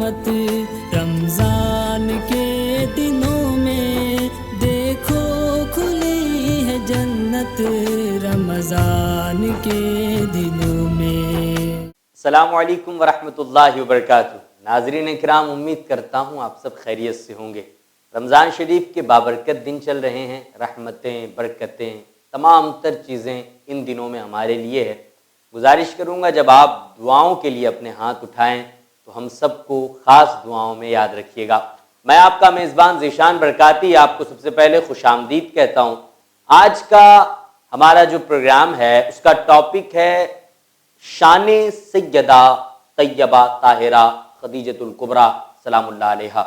رحمت رمضان کے دنوں میں دیکھو کھلی ہے جنت رمضان کے دنوں میں۔ السلام علیکم ورحمۃ اللہ وبرکاتہ۔ ناظرین کرام، امید کرتا ہوں آپ سب خیریت سے ہوں گے۔ رمضان شریف کے بابرکت دن چل رہے ہیں، رحمتیں، برکتیں، تمام تر چیزیں ان دنوں میں ہمارے لیے ہے۔ گزارش کروں گا جب آپ دعاؤں کے لیے اپنے ہاتھ اٹھائیں تو ہم سب کو خاص دعاؤں میں یاد رکھیے گا۔ میں آپ کا میزبان ذیشان برکاتی آپ کو سب سے پہلے خوش آمدید کہتا ہوں۔ آج کا ہمارا جو پروگرام ہے اس کا ٹاپک ہے شان سیدہ طیبہ طاہرہ خدیجۃ الکبریٰ سلام اللہ علیہا۔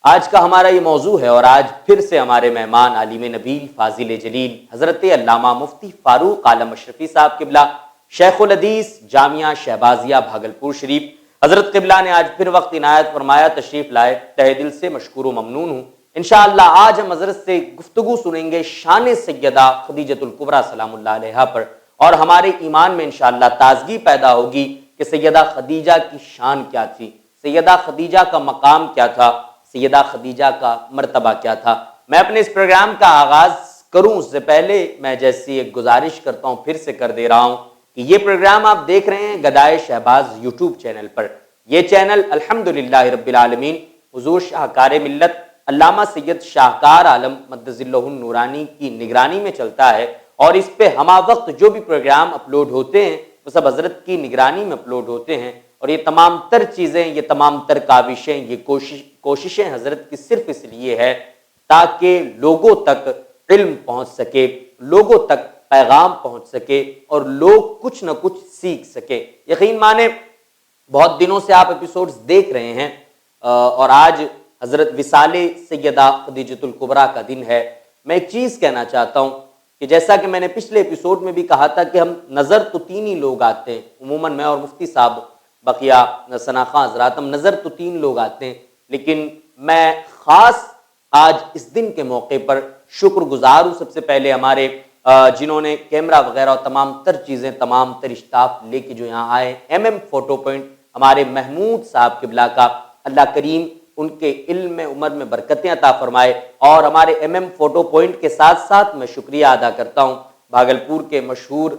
آج کا ہمارا یہ موضوع ہے اور آج پھر سے ہمارے مہمان عالم نبیل فاضل جلیل حضرت علامہ مفتی فاروق عالم اشرفی صاحب قبلہ شیخ الحدیث جامعہ شہبازیہ بھاگلپور شریف، حضرت قبلہ نے آج پھر وقت عنایت فرمایا، تشریف لائے، تہہ دل سے مشکور و ممنون ہوں۔ انشاءاللہ آج ہم حضرت سے گفتگو سنیں گے شان سیدہ خدیجۃ الکبریٰ سلام اللہ علیہا پر، اور ہمارے ایمان میں انشاءاللہ تازگی پیدا ہوگی کہ سیدہ خدیجہ کی شان کیا تھی، سیدہ خدیجہ کا مقام کیا تھا، سیدہ خدیجہ کا مرتبہ کیا تھا۔ میں اپنے اس پروگرام کا آغاز کروں اس سے پہلے میں جیسی ایک گزارش کرتا ہوں، پھر سے کر دے رہا ہوں کہ یہ پروگرام آپ دیکھ رہے ہیں گدائے شہباز یوٹیوب چینل پر۔ یہ چینل الحمدللہ رب العالمین حضور شاہکار ملت علامہ سید شاہکار عالم مدظ اللہ النورانی کی نگرانی میں چلتا ہے، اور اس پہ ہمہ وقت جو بھی پروگرام اپلوڈ ہوتے ہیں وہ سب حضرت کی نگرانی میں اپلوڈ ہوتے ہیں، اور یہ تمام تر چیزیں، یہ تمام تر کاوشیں، یہ کوششیں حضرت کی صرف اس لیے ہے تاکہ لوگوں تک علم پہنچ سکے، لوگوں تک پیغام پہنچ سکے اور لوگ کچھ نہ کچھ سیکھ سکے۔ یقین مانیں بہت دنوں سے آپ ایپیسوڈز دیکھ رہے ہیں، اور آج حضرت وصال سیدہ خدیجۃ الکبریٰ کا دن ہے۔ میں ایک چیز کہنا چاہتا ہوں کہ جیسا کہ میں نے پچھلے ایپیسوڈ میں بھی کہا تھا کہ ہم نظر تو تین ہی لوگ آتے ہیں، عموماً میں اور مفتی صاحب بقیہ ثناءخواں حضرات، ہم نظر تو تین لوگ آتے ہیں، لیکن میں خاص آج اس دن کے موقع پر شکر گزار ہوں سب سے پہلے ہمارے جنہوں نے کیمرہ وغیرہ اور تمام تر چیزیں، تمام تر اسٹاف لے کے جو یہاں آئے، ایم فوٹو پوائنٹ ہمارے محمود صاحب قبلہ کا اللہ کریم ان کے علم میں عمر میں برکتیں عطا فرمائے، اور ہمارے ایم فوٹو پوائنٹ کے ساتھ ساتھ میں شکریہ ادا کرتا ہوں بھاگلپور کے مشہور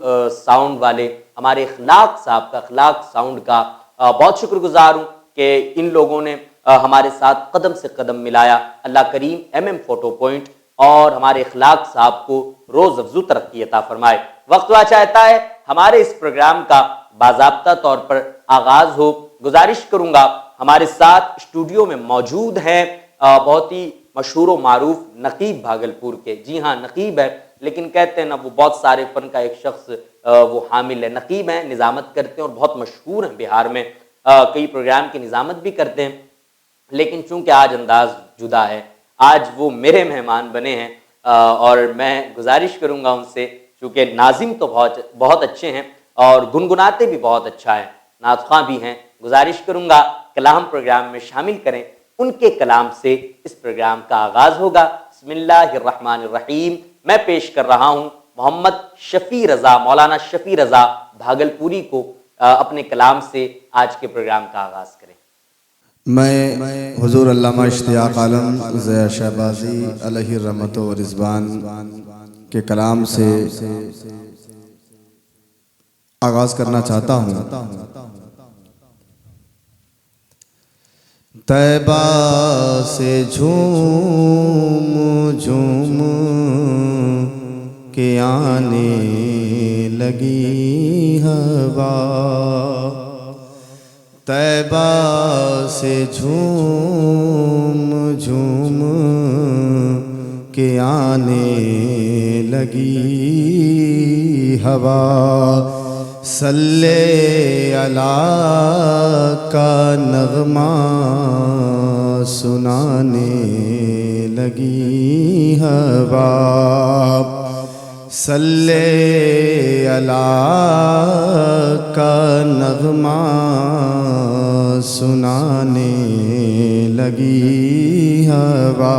ساؤنڈ والے ہمارے اخلاق صاحب کا، اخلاق ساؤنڈ کا بہت شکر گزار ہوں کہ ان لوگوں نے ہمارے ساتھ قدم سے قدم ملایا۔ اللہ کریم ایم فوٹو پوائنٹ اور ہمارے اخلاق صاحب کو روز افزو ترقی عطا فرمائے۔ وقت ہوا چاہتا ہے ہمارے اس پروگرام کا باضابطہ طور پر آغاز ہو۔ گزارش کروں گا ہمارے ساتھ اسٹوڈیو میں موجود ہیں بہت ہی مشہور و معروف نقیب بھاگلپور کے، جی ہاں نقیب ہے، لیکن کہتے ہیں نا وہ بہت سارے فن کا ایک شخص وہ حامل ہے، نقیب ہیں، نظامت کرتے ہیں اور بہت مشہور ہیں بہار میں، کئی پروگرام کی نظامت بھی کرتے ہیں، لیکن چونکہ آج انداز جدا ہے، آج وہ میرے مہمان بنے ہیں، اور میں گزارش کروں گا ان سے، چونکہ ناظم تو بہت اچھے ہیں اور گنگناتے بھی بہت اچھا ہے، نعت خواں بھی ہیں، گزارش کروں گا کلام پروگرام میں شامل کریں۔ ان کے کلام سے اس پروگرام کا آغاز ہوگا۔ بسم اللہ الرحمن الرحیم۔ میں پیش کر رہا ہوں محمد شفیع رضا، مولانا شفیع رضا بھاگلپوری کو اپنے کلام سے آج کے پروگرام کا آغاز کریں۔ میں حضور علامہ اشتیاق عالم ضیاء شہبازی علیہ رحمت و رضوان کے کلام سے آغاز کرنا چاہتا ہوں۔ طیبہ سے جھوم جھوم کے آنے لگی ہوا، طیبہ سے جھوم جھوم کے آنے لگی ہوا، صلی علی کا نغمہ سنانے لگی ہوا، صلی علی کا نغمہ سنانے لگی ہوا۔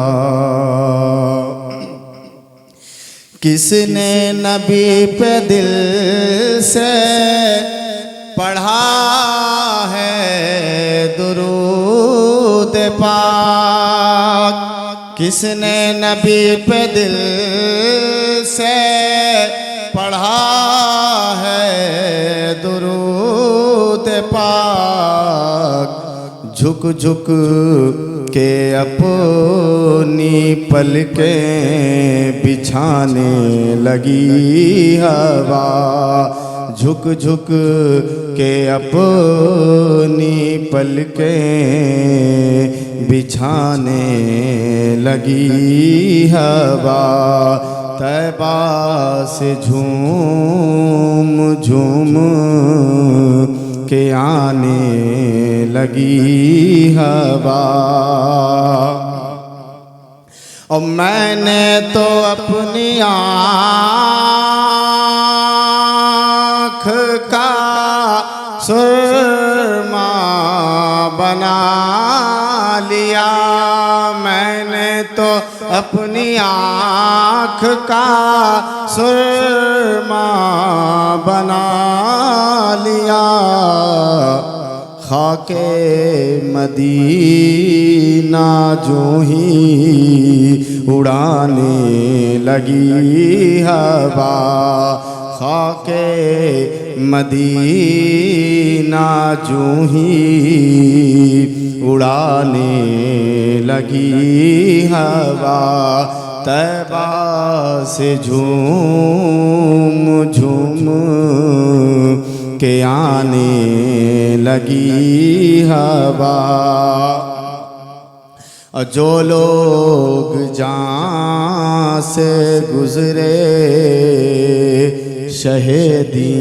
کس نے نبی پہ دل سے پڑھا ہے درود، کس نے نبی پہ دل سے پڑھا ہے درود پاک، جھک جھک کے اپنی پلکیں بچھانے لگی ہوا، جھک جھک کے اپنی پلکیں بچھانے لگی ہوا، طیبہ سے جھوم جھوم کے آنے لگی ہوا، اور میں نے تو اپنی آنکھ کا سرما بنا لیا، میں نے تو اپنی آنکھ کا سرما بنا لیا، خاک مدینہ جو ہی اڑانے لگی ہوا، خاک مدینہ جو ہی اڑانے لگی ہوا، طیبہ سے جھوم جھوم کے آنے لگی ہوا، جو لوگ جہاں سے گزرے شہیدی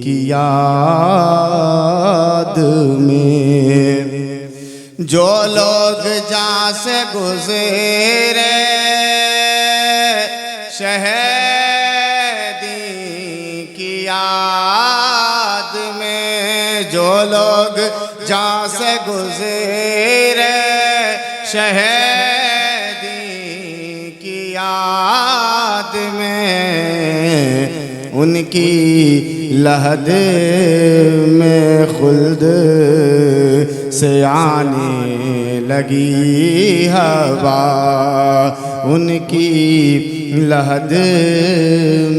کی یاد میں، جو لوگ جہاں سے گزرے شہیدی کی یاد میں، جو لوگ جہاں سے گزرے شہیدی کی یاد میں، ان کی لحد میں خلد سے آنے لگی ہوا، ان کی لحد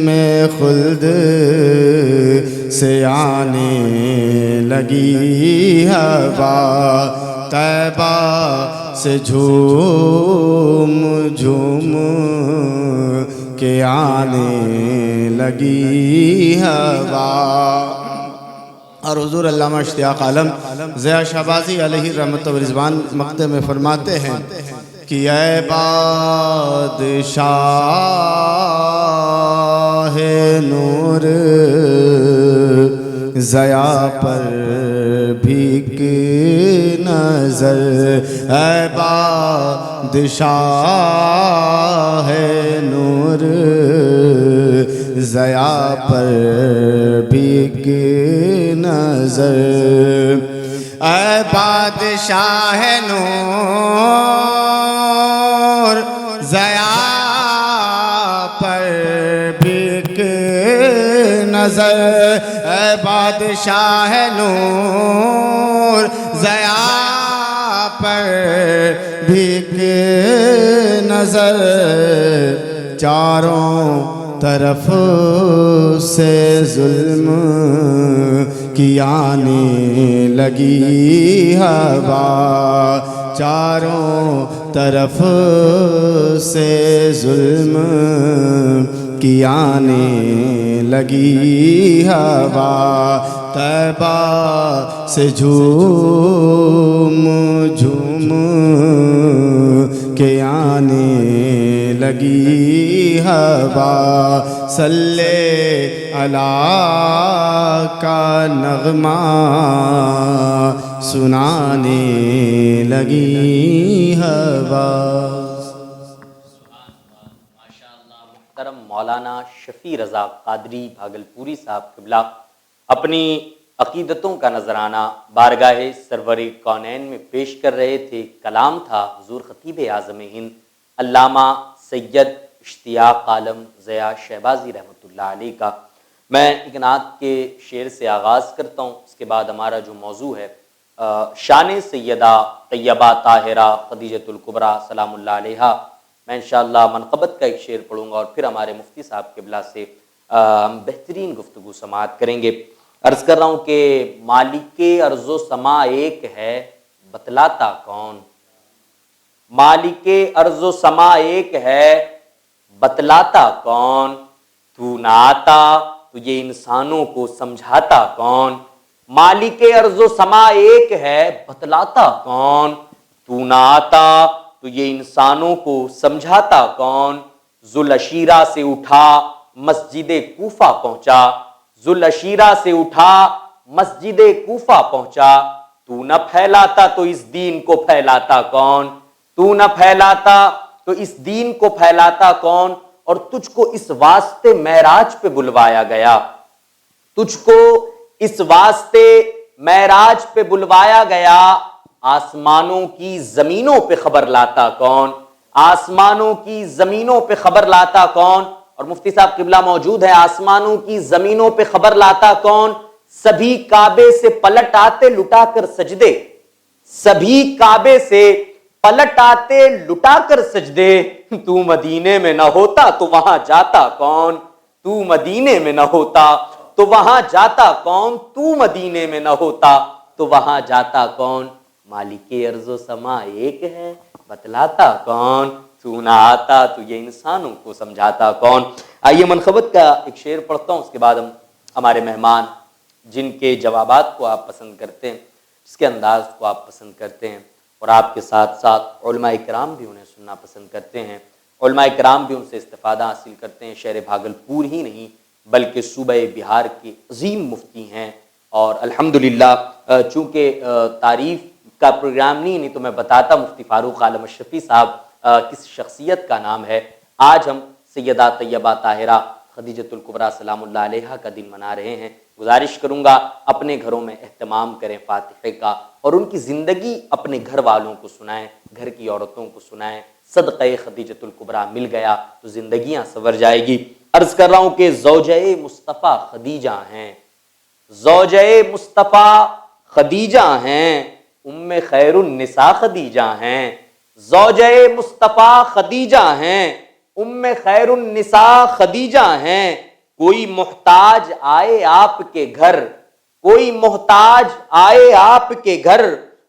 میں خلد سے آنے لگی ہوا، طیبہ سے جھوم جھوم کے آنے لگی ہوا، اور حضور علامہ اشتیاق عالم ضیاء شہبازی علیہ رحمت و رضوان مقطع میں فرماتے ہیں کہ اے بادشاہ نور ضیاء پر بھیک نظر، اے بادشاہ نور ضیاء پر بھیک نظر، اے بادشاہ نور ضیاء پر بھیک نظر، اے بادشاہ نور ضیاء پر بھیک نظر، چاروں طرف سے ظلم کی آنے لگی ہوا، چاروں طرف سے ظلم کی آنے لگی ہوا، طیبہ سے جھوم جھوم کے آنے لگی ہوا، صلی اللہ کا نغمہ سنانے لگی ہوا۔ محترم مولانا شفیع رضا قادری بھاگلپوری صاحب قبلہ اپنی عقیدتوں کا نذرانہ بارگاہ سرور کونین میں پیش کر رہے تھے۔ کلام تھا حضور خطیب اعظم ہند علامہ سید اشتیاق عالم ضیاء شہبازی رحمۃ اللہ علیہ کا۔ میں ایک نعت کے شعر سے آغاز کرتا ہوں، اس کے بعد ہمارا جو موضوع ہے شان سیدہ طیبہ طاہرہ خدیجۃ الکبریٰ سلام اللہ علیہا، میں انشاءاللہ منقبت کا ایک شعر پڑھوں گا اور پھر ہمارے مفتی صاحب قبلہ سے ہم بہترین گفتگو سماعت کریں گے۔ عرض کر رہا ہوں کہ مالک ارض و سما ایک ہے، بتلاتا کون؟ مالک ارض و سما ایک ہے، بتلاتا کون؟ تو نہ آتا تو یہ انسانوں کو سمجھاتا کون؟ مالک ارض و سما ایک ہے، بتلاتا کون؟ تو نہ آتا تو یہ انسانوں کو سمجھاتا کون؟ ذوالعشیرہ سے اٹھا مسجد کوفہ پہنچا، ذوالعشیرہ سے اٹھا مسجد کوفہ پہنچا، تو نہ پھیلاتا تو اس دین کو پھیلاتا کون؟ تو نہ پھیلاتا تو اس دین کو پھیلاتا کون؟ اور تجھ کو اس واسطے معراج پہ بلوایا گیا، تجھ کو اس واسطے معراج پہ بلوایا گیا، آسمانوں کی زمینوں پہ خبر لاتا کون؟ آسمانوں کی زمینوں پہ خبر لاتا کون؟ اور مفتی صاحب قبلہ موجود ہے، آسمانوں کی زمینوں پہ خبر لاتا کون؟ سبھی کعبے سے پلٹ آتے لٹا کر سجدے، سبھی کعبے سے پلٹ آتے لٹا کر سجدے، تو مدینے میں نہ ہوتا تو وہاں جاتا کون؟ تو مدینے میں نہ ہوتا تو وہاں جاتا کون؟ تو مدینے میں نہ ہوتا تو وہاں جاتا کون؟ مالک ارض و سما ایک ہے، بتلاتا کون؟ تو نہ آتا تو یہ انسانوں کو سمجھاتا کون؟ آئیے منقبت کا ایک شعر پڑھتا ہوں، اس کے بعد ہم ہمارے مہمان جن کے جوابات کو آپ پسند کرتے ہیں، جس کے انداز کو آپ پسند کرتے ہیں، اور آپ کے ساتھ ساتھ علماء کرام بھی انہیں سننا پسند کرتے ہیں، علماء کرام بھی ان سے استفادہ حاصل کرتے ہیں، شہر بھاگلپور ہی نہیں بلکہ صوبہ بہار کے عظیم مفتی ہیں، اور الحمدللہ چونکہ تعریف کا پروگرام نہیں تو میں بتاتا مفتی فاروق عالم اشرفی صاحب کس شخصیت کا نام ہے۔ آج ہم سیدہ طیبہ طاہرہ خدیجۃ الکبریٰ سلام اللہ علیہا کا دن منا رہے ہیں۔ گزارش کروں گا اپنے گھروں میں اہتمام کریں فاتحے کا، اور ان کی زندگی اپنے گھر والوں کو سنائیں، گھر کی عورتوں کو سنائیں۔ صدقہ خدیجۃ الکبریٰ مل گیا تو زندگیاں سنور جائے گی۔ عرض کر رہا ہوں کہ زوجہ مصطفیٰ خدیجہ ہیں، زوجہ مصطفیٰ خدیجہ ہیں، ام خیر النساء خدیجہ ہیں، زوجہ مصطفیٰ خدیجہ ہیں، ام خیر النساء خدیجہ ہیں۔ کوئی محتاج آئے آپ کے گھر، کوئی محتاج آئے آپ کے گھر،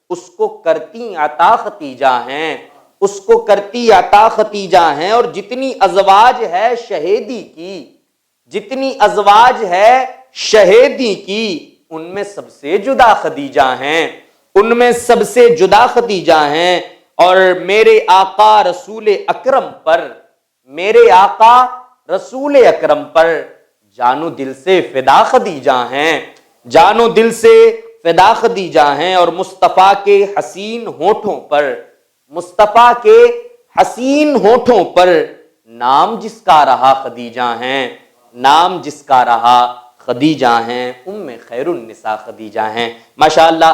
اس کو کرتی عطا ختیجہ ہیں، اس کو کرتی عطا ختیجہ ہیں۔ اور جتنی ازواج ہے شہیدی کی، جتنی ازواج ہے شہیدی کی، ان میں سب سے جدا خدیجہ ہیں، ان میں سب سے جدا خدیجہ ہیں۔ اور میرے آقا رسول اکرم پر، میرے آقا رسول اکرم پر جانو دل سے فدا خدیجہ ہیں، جانو دل سے فدا خدیجہ ہیں۔ اور مصطفیٰ کے حسین ہونٹوں پر، مصطفیٰ کے حسین ہونٹوں پر نام جس کا رہا خدیجہ ہیں، نام جس کا رہا خدیجہ ہیں، ام خیر النساء خدیجہ ہیں۔ ماشاءاللہ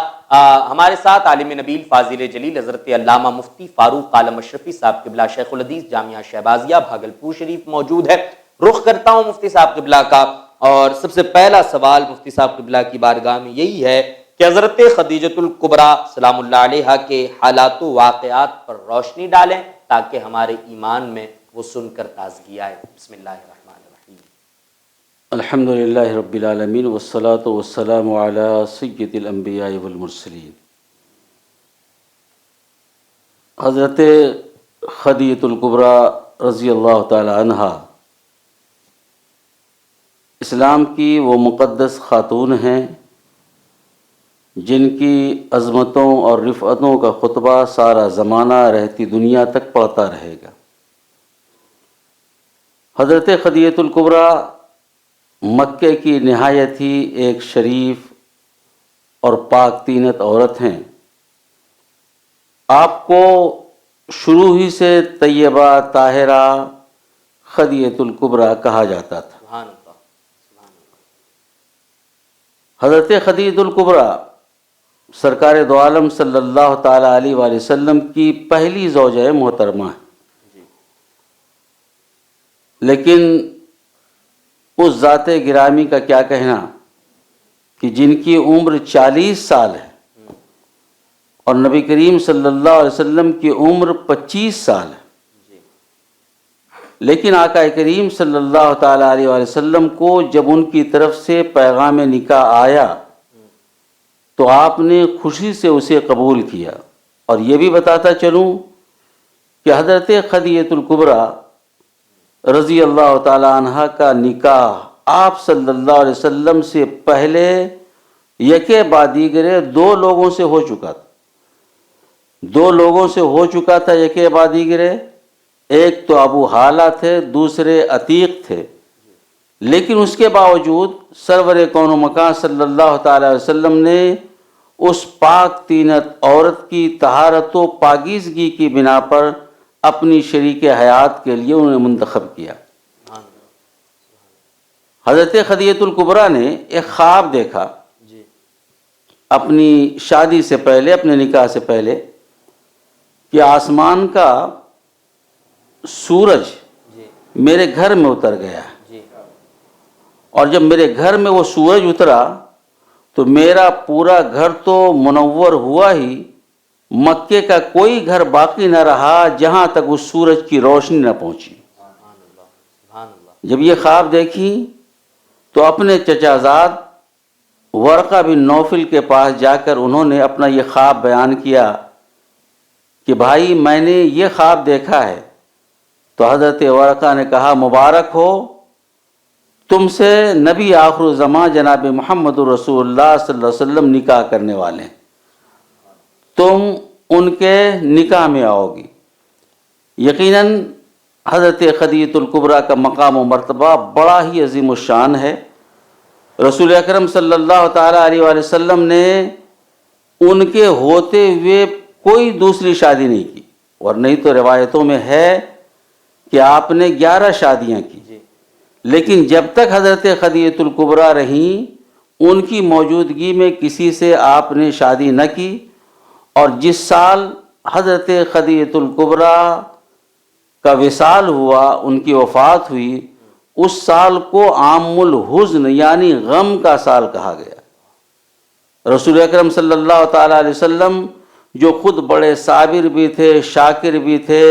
ہمارے ساتھ عالم نبیل فاضل جلیل حضرت علامہ مفتی فاروق عالم اشرفی صاحب قبلہ شیخ الحدیث جامعہ شہبازیہ بھاگلپور شریف موجود ہے۔ رخ کرتا ہوں مفتی صاحب قبلہ کا، اور سب سے پہلا سوال مفتی صاحب قبلہ کی بارگاہ میں یہی ہے کہ حضرت خدیجۃ الکبریٰ سلام اللہ علیہا کے حالات و واقعات پر روشنی ڈالیں تاکہ ہمارے ایمان میں وہ سن کر تازگی آئے۔ بسم اللہ الرحمن الرحیم۔ الحمدللہ رب العالمین والصلاة والسلام علی سید الانبیاء والمرسلین۔ حضرت خدیجۃ الکبریٰ رضی اللہ تعالی عنہا اسلام کی وہ مقدس خاتون ہیں جن کی عظمتوں اور رفعتوں کا خطبہ سارا زمانہ رہتی دنیا تک پڑھتا رہے گا۔ حضرت خدیجۃ الکبریٰ مکے کی نہایت ہی ایک شریف اور پاک تینت عورت ہیں۔ آپ کو شروع ہی سے طیبہ طاہرہ خدیجۃ الکبریٰ کہا جاتا تھا۔ سبحان اللہ۔ حضرت خدیجۃ الکبریٰ سرکار دو عالم صلی اللہ تعالیٰ علیہ وآلہ وسلم کی پہلی زوجہ محترمہ ہے، لیکن اس ذات گرامی کا کیا کہنا کہ جن کی عمر 40 سال ہے اور نبی کریم صلی اللہ علیہ وسلم کی عمر 25 سال ہے، لیکن آقا کریم صلی اللہ تعالی علیہ وآلہ وسلم کو جب ان کی طرف سے پیغام نکاح آیا تو آپ نے خوشی سے اسے قبول کیا۔ اور یہ بھی بتاتا چلوں کہ حضرت خدیجہ الکبریٰ رضی اللہ تعالی عنہ کا نکاح آپ صلی اللہ علیہ وسلم سے پہلے یکے بعد دیگرے 2 لوگوں سے ہو چکا تھا، 2 لوگوں سے ہو چکا تھا یکے بعد دیگرے، ایک تو ابو حالہ تھے، دوسرے عتیق تھے، لیکن اس کے باوجود سرور کون و مکان صلی اللہ تعالی علیہ وسلم نے اس پاک طینت عورت کی طہارت و پاکیزگی کی بنا پر اپنی شریک حیات کے لیے انہیں منتخب کیا۔ حضرت خدیجہ الکبریٰ نے ایک خواب دیکھا اپنی شادی سے پہلے، اپنے نکاح سے پہلے، کہ آسمان کا سورج میرے گھر میں اتر گیا ہے، اور جب میرے گھر میں وہ سورج اترا تو میرا پورا گھر تو منور ہوا ہی، مکے کا کوئی گھر باقی نہ رہا جہاں تک اس سورج کی روشنی نہ پہنچی۔ جب یہ خواب دیکھی تو اپنے چچا زاد ورقہ بن نوفل کے پاس جا کر انہوں نے اپنا یہ خواب بیان کیا کہ بھائی میں نے یہ خواب دیکھا ہے۔ تو حضرت ورقہ نے کہا مبارک ہو، تم سے نبی آخر الزمان جناب محمد رسول اللہ صلی اللہ علیہ وسلم نکاح کرنے والے ہیں، تم ان کے نکاح میں آؤ گی۔ یقیناً حضرت خدیجہ الکبریٰ کا مقام و مرتبہ بڑا ہی عظیم الشان ہے۔ رسول اکرم صلی اللہ تعالیٰ علیہ وآلہ وسلم نے ان کے ہوتے ہوئے کوئی دوسری شادی نہیں کی، اور نہیں تو روایتوں میں ہے کہ آپ نے 11 شادیاں کی، لیکن جب تک حضرت خدیجہ الکبریٰ رہیں ان کی موجودگی میں کسی سے آپ نے شادی نہ کی۔ اور جس سال حضرت خدیجہ الکبریٰ کا وصال ہوا، ان کی وفات ہوئی، اس سال کو عام الحزن یعنی غم کا سال کہا گیا۔ رسول اکرم صلی اللہ تعالیٰ علیہ وسلم جو خود بڑے صابر بھی تھے، شاکر بھی تھے،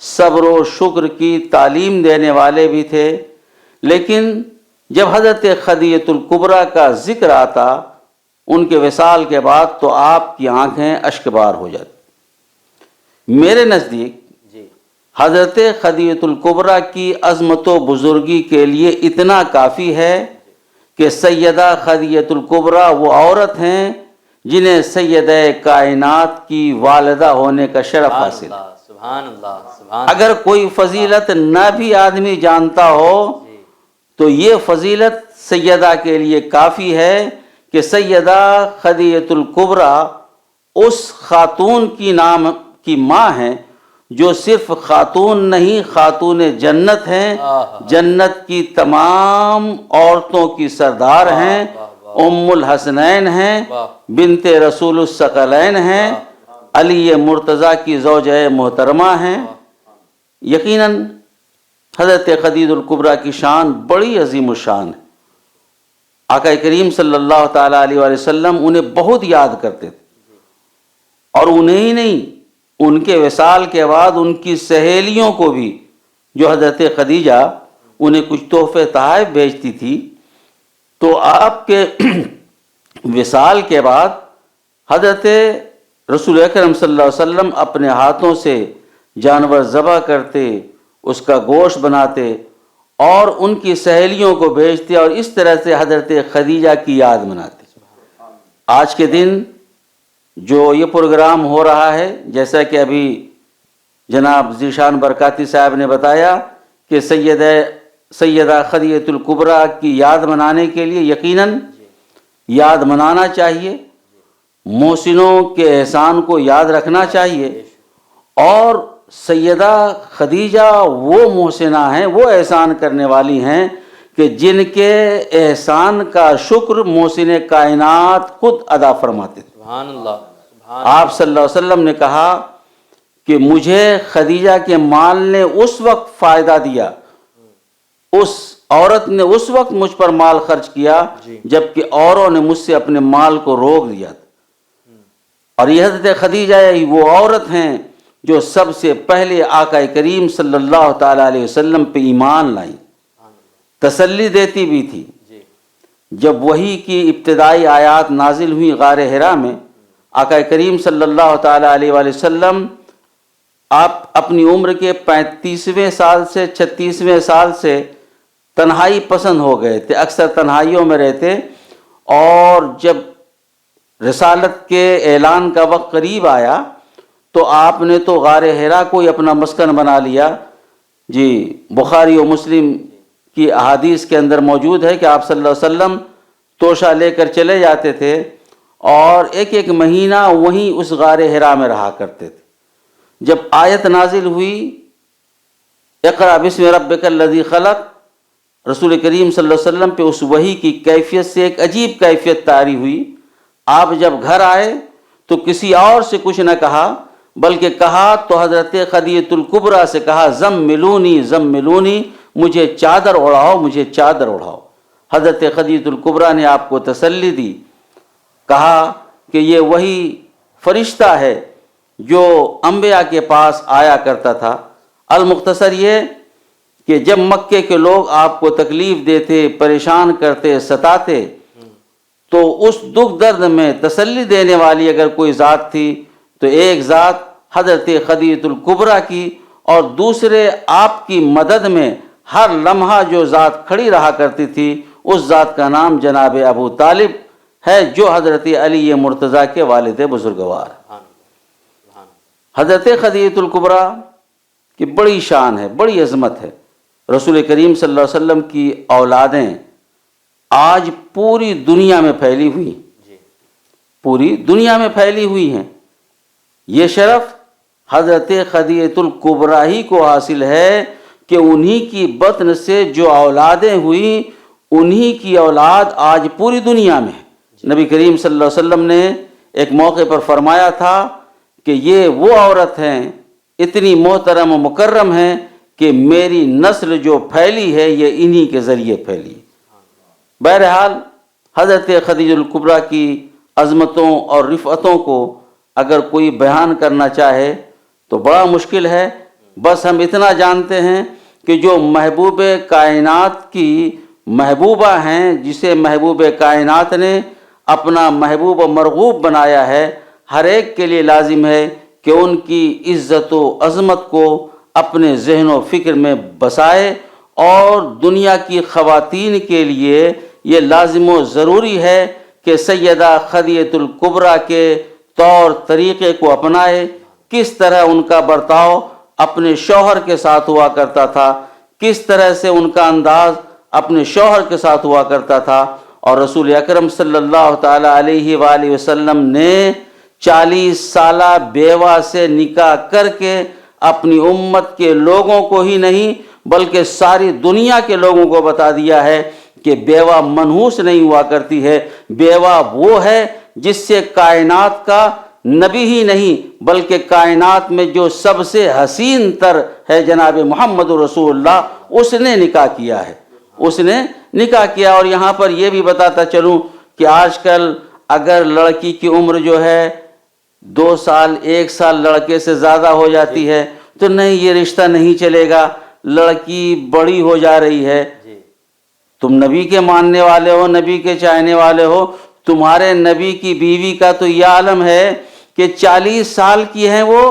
صبر و شکر کی تعلیم دینے والے بھی تھے، لیکن جب حضرت خدیجہ الکبریٰ کا ذکر آتا ان کے وصال کے بعد تو آپ کی آنکھیں اشکبار ہو جاتی۔ میرے نزدیک حضرت خدیجہ الکبریٰ کی عظمت و بزرگی کے لیے اتنا کافی ہے کہ سیدہ خدیجہ الکبریٰ وہ عورت ہیں جنہیں سیدہ کائنات کی والدہ ہونے کا شرف حاصل ہے۔ سبحان اللہ۔ اگر کوئی فضیلت نہ بھی آدمی جانتا ہو تو یہ فضیلت سیدہ کے لیے کافی ہے کہ سیدہ خدیجہ الکبریٰ اس خاتون کی نام کی ماں ہیں جو صرف خاتون نہیں، خاتون جنت ہیں، جنت کی تمام عورتوں کی سردار ہیں، ام الحسنین ہیں، بنت رسول الثقلین ہیں، علی مرتضیٰ کی زوجہ محترمہ ہیں۔ یقیناً حضرت خدیجہ الکبریٰ کی شان بڑی عظیم الشان ہے۔ آقا کریم صلی اللہ تعالیٰ علیہ وآلہ وسلم انہیں بہت یاد کرتے تھے، اور انہیں ہی نہیں، ان کے وصال کے بعد ان کی سہیلیوں کو بھی، جو حضرت خدیجہ انہیں کچھ تحفے تحائف بھیجتی تھی، تو آپ کے وصال کے بعد حضرت رسول اکرم صلی اللہ علیہ وسلم اپنے ہاتھوں سے جانور ذبح کرتے، اس کا گوشت بناتے اور ان کی سہیلیوں کو بھیجتے، اور اس طرح سے حضرت خدیجہ کی یاد مناتے۔ آج کے دن جو یہ پروگرام ہو رہا ہے، جیسا کہ ابھی جناب ذیشان برکاتی صاحب نے بتایا کہ سیدہ خدیجہ الکبریٰ کی یاد منانے کے لیے یقیناً یاد منانا چاہیے، محسنوں کے احسان کو یاد رکھنا چاہیے، اور سیدہ خدیجہ وہ محسنہ ہیں، وہ احسان کرنے والی ہیں کہ جن کے احسان کا شکر محسن کائنات خود ادا فرماتے تھے۔ سبحان اللہ۔ آپ صلی اللہ علیہ وسلم نے کہا کہ مجھے خدیجہ کے مال نے اس وقت فائدہ دیا، اس عورت نے اس وقت مجھ پر مال خرچ کیا جبکہ اوروں نے مجھ سے اپنے مال کو روک دیا تھا۔ اور یہ حضرت خدیجہ وہ عورت ہیں جو سب سے پہلے آقا کریم صلی اللہ تعالیٰ علیہ وسلم پہ ایمان لائیں، تسلی دیتی بھی تھی۔ جی جب وحی کی ابتدائی آیات نازل ہوئی غار حرا میں، آقا کریم صلی اللہ تعالیٰ علیہ وآلہ وسلم آپ اپنی عمر کے 35ویں سال سے 36ویں سال سے تنہائی پسند ہو گئے تھے، اکثر تنہائیوں میں رہتے، اور جب رسالت کے اعلان کا وقت قریب آیا تو آپ نے تو غار حرا کو ہی اپنا مسکن بنا لیا۔ جی بخاری و مسلم کی احادیث کے اندر موجود ہے کہ آپ صلی اللہ علیہ وسلم توشہ لے کر چلے جاتے تھے اور ایک ایک مہینہ وہیں اس غار حرا میں رہا کرتے تھے۔ جب آیت نازل ہوئی اقرأ بسم ربک الذی خلق، رسول کریم صلی اللہ علیہ وسلم پہ اس وحی کی کیفیت سے ایک عجیب کیفیت طاری ہوئی۔ آپ جب گھر آئے تو کسی اور سے کچھ نہ کہا، بلکہ کہا تو حضرت خدیجہ الکبریٰ سے کہا زملونی زملونی، مجھے چادر اڑاؤ مجھے چادر اڑاؤ۔ حضرت خدیجہ الکبریٰ نے آپ کو تسلی دی، کہا کہ یہ وہی فرشتہ ہے جو انبیاء کے پاس آیا کرتا تھا۔ المختصر یہ کہ جب مکے کے لوگ آپ کو تکلیف دیتے، پریشان کرتے، ستاتے، تو اس دکھ درد میں تسلی دینے والی اگر کوئی ذات تھی تو ایک ذات حضرت خدیجہ الکبریٰ کی، اور دوسرے آپ کی مدد میں ہر لمحہ جو ذات کھڑی رہا کرتی تھی اس ذات کا نام جناب ابو طالب ہے، جو حضرت علی مرتضیٰ کے والد بزرگوار۔ حضرت خدیجہ الکبریٰ کی بڑی شان ہے، بڑی عظمت ہے۔ رسول کریم صلی اللہ علیہ وسلم کی اولادیں آج پوری دنیا میں پھیلی ہوئی، پوری دنیا میں پھیلی ہوئی ہیں۔ یہ شرف حضرت خدیجہ الکبریٰ ہی کو حاصل ہے کہ انہی کی بطن سے جو اولادیں ہوئیں انہی کی اولاد آج پوری دنیا میں ہے۔ نبی کریم صلی اللہ علیہ وسلم نے ایک موقع پر فرمایا تھا کہ یہ وہ عورت ہیں اتنی محترم و مکرم ہیں کہ میری نسل جو پھیلی ہے یہ انہی کے ذریعے پھیلی۔ بہرحال حضرت خدیجہ الکبریٰ کی عظمتوں اور رفعتوں کو اگر کوئی بیان کرنا چاہے تو بڑا مشکل ہے۔ بس ہم اتنا جانتے ہیں کہ جو محبوب کائنات کی محبوبہ ہیں، جسے محبوب کائنات نے اپنا محبوب و مرغوب بنایا ہے، ہر ایک کے لیے لازم ہے کہ ان کی عزت و عظمت کو اپنے ذہن و فکر میں بسائے، اور دنیا کی خواتین کے لیے یہ لازم و ضروری ہے کہ سیدہ خدیجہ الکبریٰ کے طور طریقے کو اپنائے۔ کس طرح ان کا برتاؤ اپنے شوہر کے ساتھ ہوا کرتا تھا، کس طرح سے ان کا انداز اپنے شوہر کے ساتھ ہوا کرتا تھا، اور رسول اکرم صلی اللہ تعالیٰ علیہ وآلہ وسلم نے 40 سالہ بیوہ سے نکاح کر کے اپنی امت کے لوگوں کو ہی نہیں بلکہ ساری دنیا کے لوگوں کو بتا دیا ہے کہ بیوہ منحوس نہیں ہوا کرتی ہے، بیوہ وہ ہے جس سے کائنات کا نبی ہی نہیں بلکہ کائنات میں جو سب سے حسین تر ہے جناب محمد رسول اللہ، اس نے نکاح کیا ہے، اس نے نکاح کیا۔ اور یہاں پر یہ بھی بتاتا چلوں کہ آج کل اگر لڑکی کی عمر جو ہے 2 سال 1 سال لڑکے سے زیادہ ہو جاتی ہے تو نہیں یہ رشتہ نہیں چلے گا، لڑکی بڑی ہو جا رہی ہے۔ تم نبی کے ماننے والے ہو، نبی کے چاہنے والے ہو، تمہارے نبی کی بیوی کا تو یہ عالم ہے کہ 40 سال کی ہیں وہ،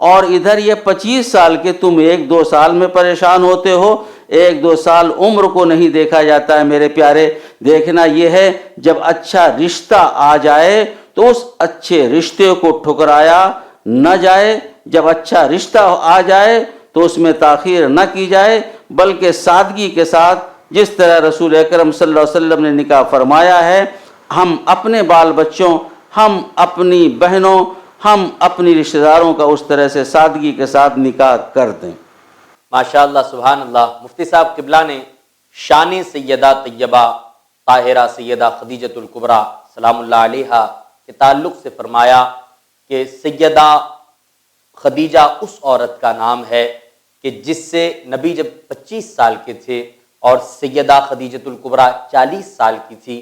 اور ادھر یہ 25 سال کے، تم 1-2 سال میں پریشان ہوتے ہو۔ 1-2 سال عمر کو نہیں دیکھا جاتا ہے میرے پیارے، دیکھنا یہ ہے جب اچھا رشتہ آ جائے تو اس اچھے رشتے کو ٹھکرایا نہ جائے، جب اچھا رشتہ آ جائے تو اس میں تاخیر نہ کی جائے بلکہ سادگی کے ساتھ، جس طرح رسول اکرم صلی اللہ علیہ وسلم نے نکاح فرمایا ہے، ہم اپنے بال بچوں، ہم اپنی بہنوں، ہم اپنی رشتہ داروں کا اس طرح سے سادگی کے ساتھ نکاح کر دیں۔ ماشاءاللہ سبحان اللہ۔ مفتی صاحب قبلہ نے شان سیدہ طیبہ طاہرہ سیدہ خدیجہ الکبریٰ سلام اللہ علیہا کے تعلق سے فرمایا کہ سیدہ خدیجہ اس عورت کا نام ہے کہ جس سے نبی جب 25 سال کے تھے اور سیدہ خدیجہ الکبریٰ 40 سال کی تھی،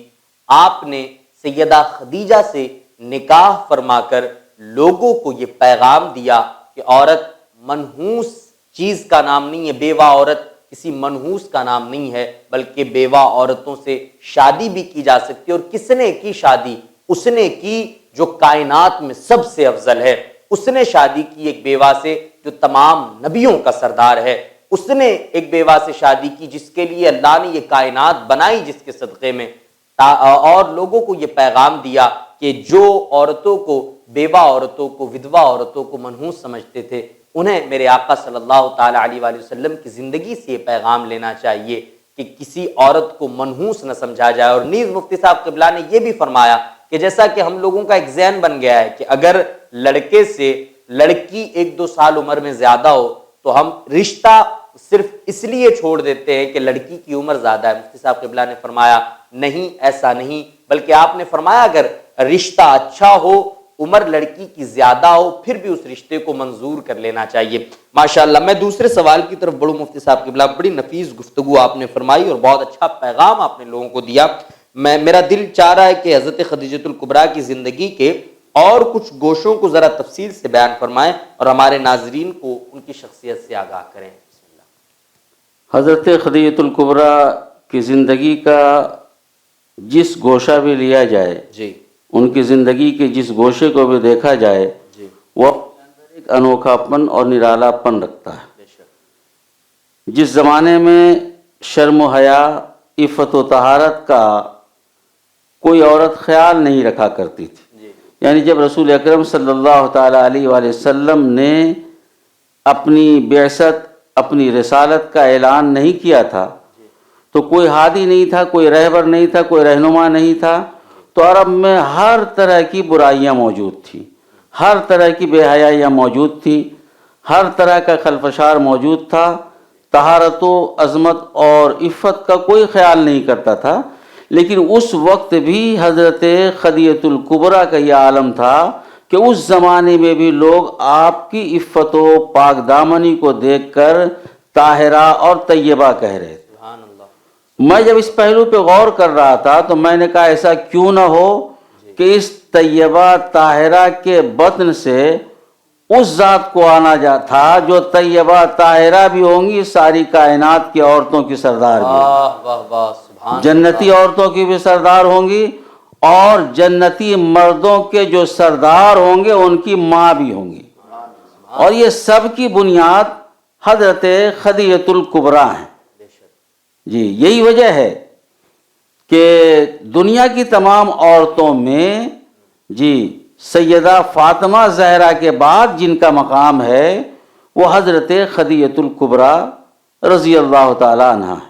آپ نے سیدہ خدیجہ سے نکاح فرما کر لوگوں کو یہ پیغام دیا کہ عورت منحوس چیز کا نام نہیں ہے، بیوہ عورت کسی منحوس کا نام نہیں ہے، بلکہ بیوہ عورتوں سے شادی بھی کی جا سکتی ہے۔ اور کس نے کی شادی؟ اس نے کی جو کائنات میں سب سے افضل ہے، اس نے شادی کی ایک بیوہ سے جو تمام نبیوں کا سردار ہے، اس نے ایک بیوہ سے شادی کی جس کے لیے اللہ نے یہ کائنات بنائی، جس کے صدقے میں، اور لوگوں کو یہ پیغام دیا کہ جو عورتوں کو، بیوہ عورتوں کو، ودوا عورتوں کو منحوس سمجھتے تھے، انہیں میرے آقا صلی اللہ تعالیٰ علیہ وآلہ وسلم کی زندگی سے یہ پیغام لینا چاہیے کہ کسی عورت کو منحوس نہ سمجھا جائے۔ اور نیز مفتی صاحب قبلہ نے یہ بھی فرمایا کہ جیسا کہ ہم لوگوں کا ایک ذہن بن گیا ہے کہ اگر لڑکے سے لڑکی 1-2 سال عمر میں زیادہ ہو تو ہم رشتہ صرف اس لیے چھوڑ دیتے ہیں کہ لڑکی کی عمر زیادہ ہے۔ مفتی صاحب قبلہ نے فرمایا نہیں، ایسا نہیں، بلکہ آپ نے فرمایا اگر رشتہ اچھا ہو، عمر لڑکی کی زیادہ ہو، پھر بھی اس رشتے کو منظور کر لینا چاہیے۔ ماشاءاللہ میں دوسرے سوال کی طرف بڑھوں مفتی صاحب قبلہ، بڑی نفیس گفتگو آپ نے فرمائی اور بہت اچھا پیغام آپ نے لوگوں کو دیا۔ میرا دل چاہ رہا ہے کہ حضرت خدیجۃ الکبریٰ کی زندگی کے اور کچھ گوشوں کو ذرا تفصیل سے بیان فرمائیں اور ہمارے ناظرین کو ان کی شخصیت سے آگاہ کریں۔ بسم اللہ۔ حضرت خدیجۃ الکبریٰ کی زندگی کا جس گوشہ بھی لیا جائے، جی، ان کی زندگی کے جس گوشے کو بھی دیکھا جائے، جی، وہ اپنے اندر ایک انوکھا پن اور نرالا پن رکھتا ہے۔ بے شک۔ جس زمانے میں شرم و حیا، عفت و طہارت کا کوئی عورت خیال نہیں رکھا کرتی تھی، جی، یعنی جب رسول اکرم صلی اللہ تعالیٰ علیہ وآلہ وسلم نے اپنی بعثت، اپنی رسالت کا اعلان نہیں کیا تھا تو کوئی ہادی نہیں تھا، کوئی رہبر نہیں تھا، کوئی رہنما نہیں تھا، تو عرب میں ہر طرح کی برائیاں موجود تھیں، ہر طرح کی بے حیائیاں موجود تھیں، ہر طرح کا خلفشار موجود تھا، طہارت و عظمت اور عفت کا کوئی خیال نہیں کرتا تھا۔ لیکن اس وقت بھی حضرت خدیجۃ الکبریٰ کا یہ عالم تھا کہ اس زمانے میں بھی لوگ آپ کی عفت و پاک دامنی کو دیکھ کر طاہرہ اور طیبہ کہہ رہے تھے۔ سبحان اللہ۔ میں جب اس پہلو پہ غور کر رہا تھا تو میں نے کہا ایسا کیوں نہ ہو کہ اس طیبہ طاہرہ کے بطن سے اس ذات کو آنا تھا جو طیبہ طاہرہ بھی ہوں گی، ساری کائنات کی عورتوں کی سردار بھی، واہ واہ واہ، سبحان جنتی عورتوں کی بھی سردار ہوں گی، اور جنتی مردوں کے جو سردار ہوں گے ان کی ماں بھی ہوں گی، اور یہ سب کی بنیاد حضرت خدیجۃ الکبریٰ ہیں۔ جی، یہی وجہ ہے کہ دنیا کی تمام عورتوں میں جی سیدہ فاطمہ زہرا کے بعد جن کا مقام ہے وہ حضرت خدیجۃ الکبریٰ رضی اللہ تعالیٰ عنہ ہے۔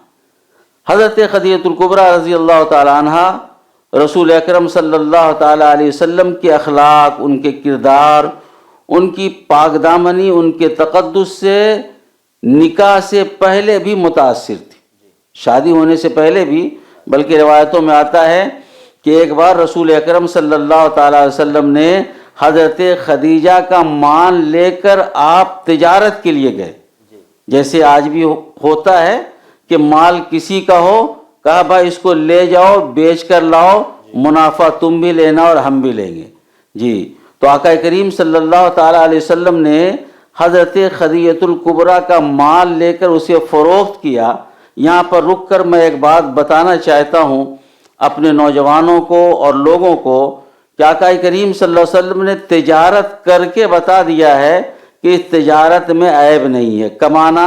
حضرت خدیجۃ الکبریٰ رضی اللہ تعالیٰ عنہ رسول اکرم صلی اللہ تعالیٰ علیہ وسلم کے اخلاق، ان کے کردار، ان کی پاک دامنی، ان کے تقدس سے نکاح سے پہلے بھی متاثر تھی، شادی ہونے سے پہلے بھی، بلکہ روایتوں میں آتا ہے کہ ایک بار رسول اکرم صلی اللہ تعالیٰ علیہ وسلم نے حضرت خدیجہ کا مال لے کر آپ تجارت کے لیے گئے، جیسے آج بھی ہوتا ہے کہ مال کسی کا ہو، کہا بھائی اس کو لے جاؤ، بیچ کر لاؤ، منافع تم بھی لینا اور ہم بھی لیں گے۔ جی، تو آقا کریم صلی اللہ تعالیٰ علیہ وسلم نے حضرت خدیجۃ الکبریٰ کا مال لے کر اسے فروخت کیا۔ یہاں پر رک کر میں ایک بات بتانا چاہتا ہوں اپنے نوجوانوں کو اور لوگوں کو کہ آقا کریم صلی اللہ علیہ وسلم نے تجارت کر کے بتا دیا ہے کہ اس تجارت میں عیب نہیں ہے، کمانا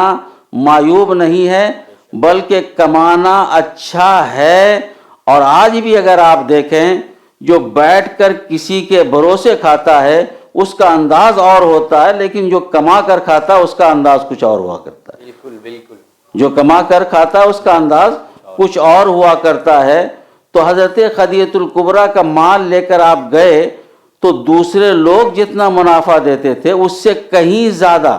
معیوب نہیں ہے، بلکہ کمانا اچھا ہے۔ اور آج بھی اگر آپ دیکھیں جو بیٹھ کر کسی کے بھروسے کھاتا ہے اس کا انداز اور ہوتا ہے، لیکن جو کما کر کھاتا ہے اس کا انداز کچھ اور ہوا کرتا ہے۔ بالکل بالکل، جو کما کر کھاتا ہے اس کا انداز کچھ اور ہوا کرتا ہے۔ تو حضرت خدیجۃ الکبریٰ کا مال لے کر آپ گئے تو دوسرے لوگ جتنا منافع دیتے تھے اس سے کہیں زیادہ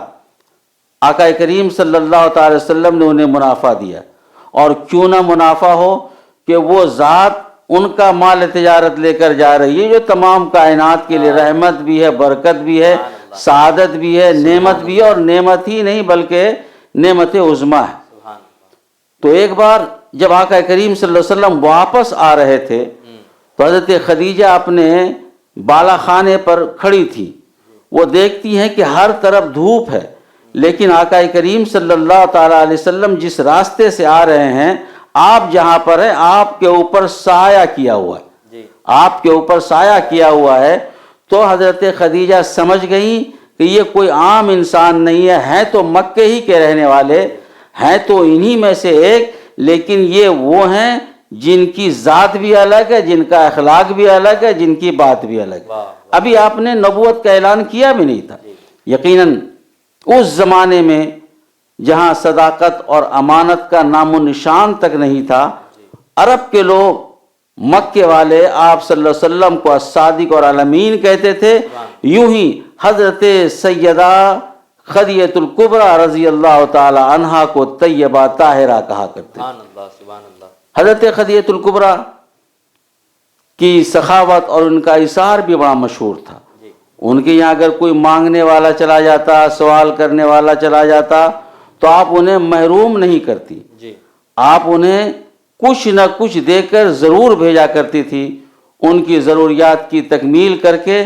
آقا کریم صلی اللہ تعالی وسلم نے انہیں منافع دیا۔ اور کیوں نہ منافع ہو کہ وہ ذات ان کا مال تجارت لے کر جا رہی ہے جو تمام کائنات کے لیے رحمت بھی ہے، برکت بھی ہے، سعادت بھی ہے، نعمت بھی ہے، اور نعمت ہی نہیں بلکہ نعمت عظمیٰ ہے۔ تو ایک بار جب آقا کریم صلی اللہ علیہ وسلم واپس آ رہے تھے تو حضرت خدیجہ اپنے بالا خانے پر کھڑی تھی، وہ دیکھتی ہیں کہ ہر طرف دھوپ ہے، لیکن آقا کریم صلی اللہ تعالیٰ علیہ وسلم جس راستے سے آ رہے ہیں، آپ جہاں پر ہیں آپ کے اوپر سایہ کیا ہوا ہے، آپ کے اوپر سایہ کیا ہوا ہے۔ تو حضرت خدیجہ سمجھ گئیں کہ یہ کوئی عام انسان نہیں ہے، ہیں تو مکے ہی کے رہنے والے، ہیں تو انہی میں سے ایک، لیکن یہ وہ ہیں جن کی ذات بھی الگ ہے، جن کا اخلاق بھی الگ ہے، جن کی بات بھی الگ ہے۔ ابھی آپ نے نبوت کا اعلان کیا بھی نہیں تھا۔ یقیناً اس زمانے میں جہاں صداقت اور امانت کا نام و نشان تک نہیں تھا، عرب کے لوگ، مکے والے آپ صلی اللہ علیہ وسلم کو الصادق اور الامین کہتے تھے، یوں ہی حضرت سیدہ خدیجہ الکبریٰ رضی اللہ تعالی عنہا کو طیبہ طاہرہ کہا کرتے تھے۔ حضرت خدیجہ الکبریٰ کی سخاوت اور ان کا اثار بھی بڑا مشہور تھا۔ ان کے یہاں اگر کوئی مانگنے والا چلا جاتا، سوال کرنے والا چلا جاتا، تو آپ انہیں محروم نہیں کرتی، آپ انہیں کچھ نہ کچھ دے کر ضرور بھیجا کرتی تھی۔ ان کی ضروریات کی تکمیل کر کے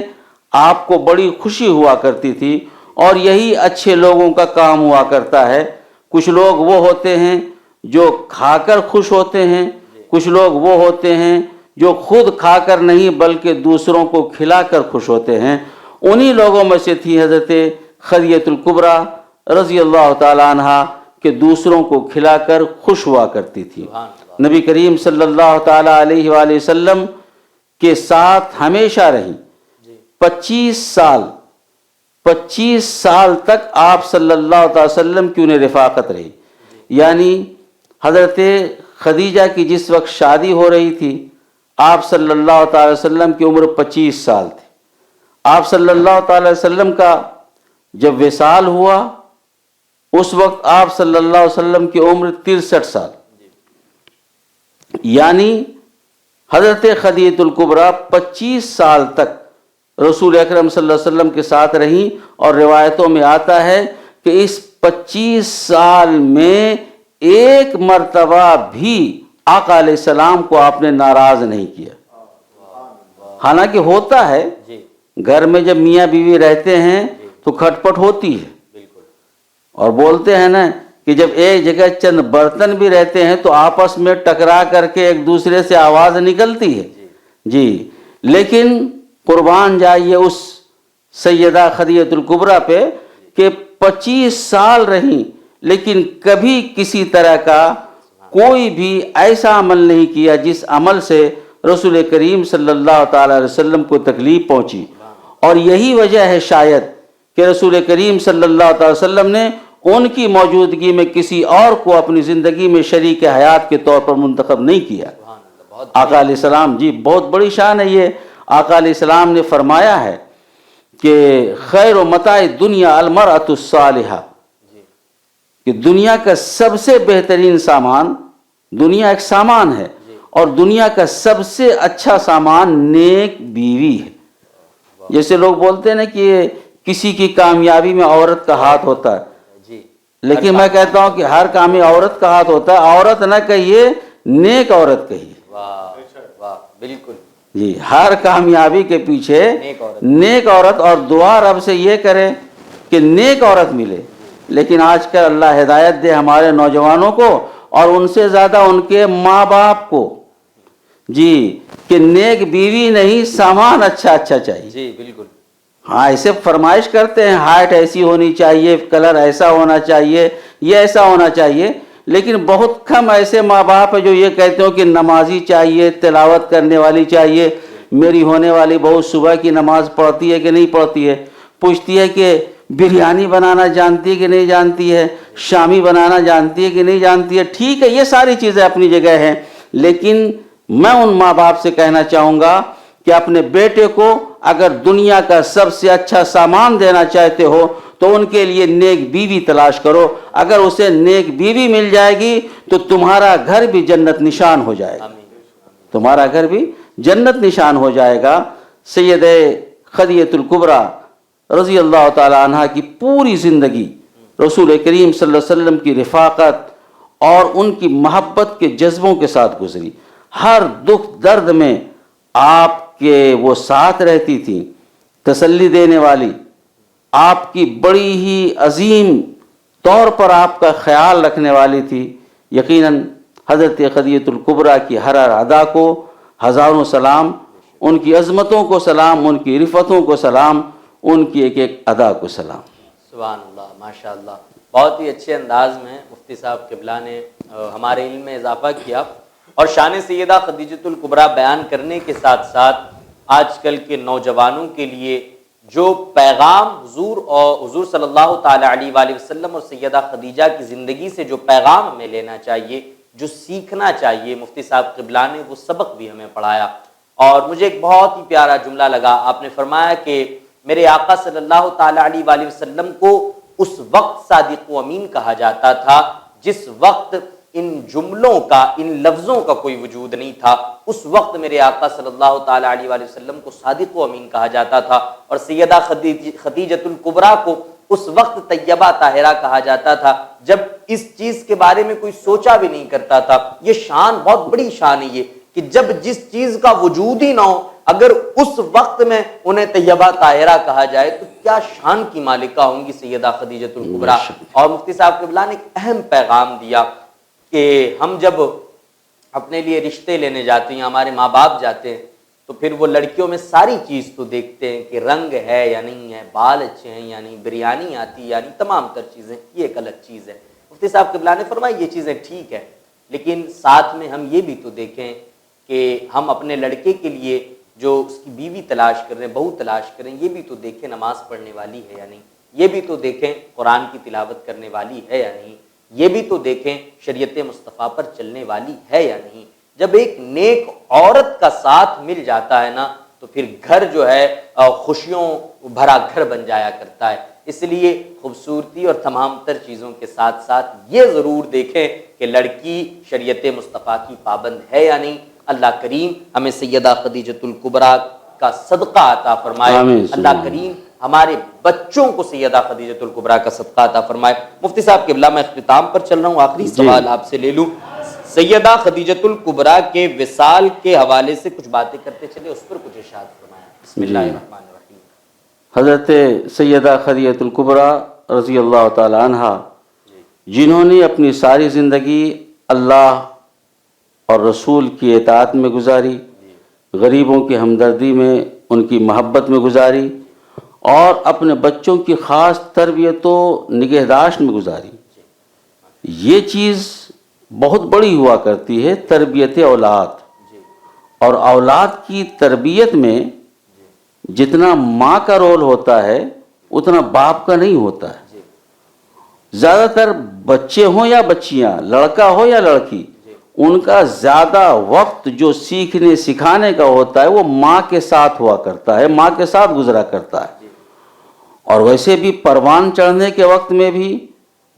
آپ کو بڑی خوشی ہوا کرتی تھی، اور یہی اچھے لوگوں کا کام ہوا کرتا ہے۔ کچھ لوگ وہ ہوتے ہیں جو کھا کر خوش ہوتے ہیں، کچھ لوگ وہ ہوتے ہیں جو خود کھا کر نہیں بلکہ دوسروں کو کھلا کر خوش ہوتے ہیں۔ انہی لوگوں میں سے تھی حضرت خدیجہ الکبریٰ رضی اللہ تعالیٰ عنہا، کہ دوسروں کو کھلا کر خوش ہوا کرتی تھی۔ نبی کریم صلی اللہ تعالیٰ علیہ وآلہ وسلم کے ساتھ ہمیشہ رہی، 25 سال تک آپ صلی اللہ تعالی وسلم کی انہیں رفاقت رہی۔ یعنی حضرت خدیجہ کی جس وقت شادی ہو رہی تھی، آپ صلی اللہ تعالی وسلم کی عمر 25 سال تھی۔ آپ صلی اللہ تعالی وسلم کا جب وصال ہوا، اس وقت آپ صلی اللہ علیہ وسلم کی عمر 63 سال، یعنی حضرت خدیجہ الکبریٰ 25 سال تک رسول اکرم صلی اللہ علیہ وسلم کے ساتھ رہیں، اور روایتوں میں آتا ہے کہ اس 25 سال میں ایک مرتبہ بھی آقا علیہ السلام کو آپ نے ناراض نہیں کیا۔ حالانکہ ہوتا ہے، گھر میں جب میاں بیوی رہتے ہیں تو کھٹ پٹ ہوتی ہے، اور بولتے ہیں نا کہ جب ایک جگہ چند برتن بھی رہتے ہیں تو آپس میں ٹکرا کر کے ایک دوسرے سے آواز نکلتی ہے جی۔ لیکن قربان جائیے اس سیدہ خدیجہ الکبریٰ پہ کہ 25 سال رہیں، لیکن کبھی کسی طرح کا کوئی بھی ایسا عمل نہیں کیا جس عمل سے رسول کریم صلی اللہ تعالی علیہ وسلم کو تکلیف پہنچی۔ اور یہی وجہ ہے شاید کہ رسول کریم صلی اللہ تعالی وسلم نے ان کی موجودگی میں کسی اور کو اپنی زندگی میں شریک حیات کے طور پر منتخب نہیں کیا۔ آقا علیہ السلام، جی بہت بڑی شان ہے یہ۔ آقا علیہ السلام نے فرمایا ہے کہ خیر و متاع دنیا المرأۃ الصالحہ، کہ دنیا کا سب سے بہترین سامان، دنیا ایک سامان ہے، اور دنیا کا سب سے اچھا سامان نیک بیوی ہے۔ جیسے لوگ بولتے ہیں نا کہ کسی کی کامیابی میں عورت کا ہاتھ ہوتا ہے، لیکن میں کہتا ہوں کہ ہر کام میں عورت کا ہاتھ ہوتا ہے۔ عورت نہ کہیے، نیک عورت کہیے۔ بالکل جی، ہر کامیابی کے پیچھے نیک عورت، اور دعا رب سے یہ کرے کہ نیک عورت ملے۔ لیکن آج کل اللہ ہدایت دے ہمارے نوجوانوں کو، اور ان سے زیادہ ان کے ماں باپ کو، جی، کہ نیک بیوی نہیں، سامان اچھا اچھا چاہیے۔ جی بالکل، ہاں ایسے فرمائش کرتے ہیں، ہائٹ ایسی ہونی چاہیے، کلر ایسا ہونا چاہیے، یہ ایسا ہونا چاہیے، لیکن بہت کم ایسے ماں باپ ہیں جو یہ کہتے ہو کہ نمازی چاہیے، تلاوت کرنے والی چاہیے۔ میری ہونے والی بہو صبح کی نماز پڑھتی ہے کہ نہیں پڑھتی ہے، پوچھتی ہے کہ بریانی بنانا جانتی ہے کہ نہیں جانتی ہے، شامی بنانا جانتی ہے کہ نہیں جانتی ہے۔ ٹھیک ہے، یہ ساری چیزیں اپنی جگہ ہیں، لیکن میں ان ماں باپ سے کہنا چاہوں گا کہ اپنے بیٹے کو اگر دنیا کا سب سے اچھا سامان دینا چاہتے ہو تو ان کے لیے نیک بیوی تلاش کرو۔ اگر اسے نیک بیوی مل جائے گی تو تمہارا گھر بھی جنت نشان ہو جائے گا، تمہارا گھر بھی جنت نشان ہو جائے گا۔ سیدہ خدیجہ الکبریٰ رضی اللہ تعالی عنہ کی پوری زندگی رسول کریم صلی اللہ علیہ وسلم کی رفاقت اور ان کی محبت کے جذبوں کے ساتھ گزری۔ ہر دکھ درد میں آپ آپ کے وہ ساتھ رہتی تھیں، تسلی دینے والی، آپ کی بڑی ہی عظیم طور پر آپ کا خیال رکھنے والی تھی، یقیناً حضرت خدیجہ الکبریٰ کی ہر ادا کو ہزاروں سلام، ان کی عظمتوں کو سلام، ان کی رفتوں کو سلام، ان کی ایک ایک ادا کو سلام۔ سبحان اللہ، ماشاء اللہ، بہت ہی اچھے انداز میں مفتی صاحب قبلہ نے ہمارے علم میں اضافہ کیا، اور شان سیدہ خدیجہ الکبریٰ بیان کرنے کے ساتھ ساتھ آج کل کے نوجوانوں کے لیے جو پیغام حضور صلی اللہ تعالیٰ علیہ وآلہ وسلم اور سیدہ خدیجہ کی زندگی سے جو پیغام ہمیں لینا چاہیے، جو سیکھنا چاہیے، مفتی صاحب قبلہ نے وہ سبق بھی ہمیں پڑھایا۔ اور مجھے ایک بہت ہی پیارا جملہ لگا، آپ نے فرمایا کہ میرے آقا صلی اللہ تعالیٰ علیہ وآلہ وسلم کو اس وقت صادق و امین کہا جاتا تھا جس وقت ان جملوں کا، ان لفظوں کا کوئی وجود نہیں تھا، اس وقت میرے آقا صلی اللہ تعالیٰ علیہ وآلہ وسلم کو صادق و امین کہا جاتا تھا، اور سیدہ خدیجہ الکبریٰ کو اس وقت طیبہ طاہرہ کہا جاتا تھا جب اس چیز کے بارے میں کوئی سوچا بھی نہیں کرتا تھا۔ یہ شان، بہت بڑی شان ہے یہ، کہ جب جس چیز کا وجود ہی نہ ہو، اگر اس وقت میں انہیں طیبہ طاہرہ کہا جائے تو کیا شان کی مالکہ ہوں گی سیدہ خدیجہ الکبریٰ۔ اور مفتی صاحب قبلہ نے ایک اہم پیغام دیا کہ ہم جب اپنے لیے رشتے لینے جاتے ہیں، ہمارے ماں باپ جاتے ہیں، تو پھر وہ لڑکیوں میں ساری چیز تو دیکھتے ہیں کہ رنگ ہے یا نہیں ہے، بال اچھے ہیں یا نہیں، بریانی آتی یعنی تمام تر چیزیں، یہ ایک الگ چیز ہے۔ مفتی صاحب قبلہ نے فرمایا یہ چیزیں ٹھیک ہے، لیکن ساتھ میں ہم یہ بھی تو دیکھیں کہ ہم اپنے لڑکے کے لیے جو اس کی بیوی تلاش کر رہے ہیں، بہو تلاش کریں، یہ بھی تو دیکھیں نماز پڑھنے والی ہے یا نہیں، یہ بھی تو دیکھیں قرآن کی تلاوت کرنے والی ہے یا نہیں، یہ بھی تو دیکھیں شریعت مصطفیٰ پر چلنے والی ہے یا نہیں۔ جب ایک نیک عورت کا ساتھ مل جاتا ہے نا تو پھر گھر جو ہے خوشیوں بھرا گھر بن جایا کرتا ہے۔ اس لیے خوبصورتی اور تمام تر چیزوں کے ساتھ ساتھ یہ ضرور دیکھیں کہ لڑکی شریعت مصطفیٰ کی پابند ہے یا نہیں۔ اللہ کریم ہمیں سیدہ خدیجہ الکبریٰ کا صدقہ عطا فرمائے، اللہ کریم ہمارے بچوں کو سیدہ خدیجہ الکبریٰ کا صدقہ عطا فرمائے۔ مفتی صاحب قبلہ میں اختتام پر چل رہا ہوں، آخری سوال آپ سے لے لوں، سیدہ خدیجہ الکبریٰ کے وصال کے حوالے سے کچھ باتیں کرتے چلے، اس پر کچھ ارشاد فرمایا۔ بسم اللہ الرحمن الرحیم۔ حضرت سیدہ خدیجہ الکبریٰ رضی اللہ تعالی عنہ، جنہوں نے اپنی ساری زندگی اللہ اور رسول کی اطاعت میں گزاری، غریبوں کی ہمدردی میں، ان کی محبت میں گزاری، اور اپنے بچوں کی خاص تربیت و نگہداشت میں گزاری۔ یہ چیز بہت بڑی ہوا کرتی ہے، تربیت اولاد، اور اولاد کی تربیت میں جتنا ماں کا رول ہوتا ہے اتنا باپ کا نہیں ہوتا ہے۔ زیادہ تر بچے ہوں یا بچیاں، لڑکا ہو یا لڑکی، ان کا زیادہ وقت جو سیکھنے سکھانے کا ہوتا ہے وہ ماں کے ساتھ ہوا کرتا ہے، ماں کے ساتھ گزرا کرتا ہے۔ اور ویسے بھی پروان چڑھنے کے وقت میں بھی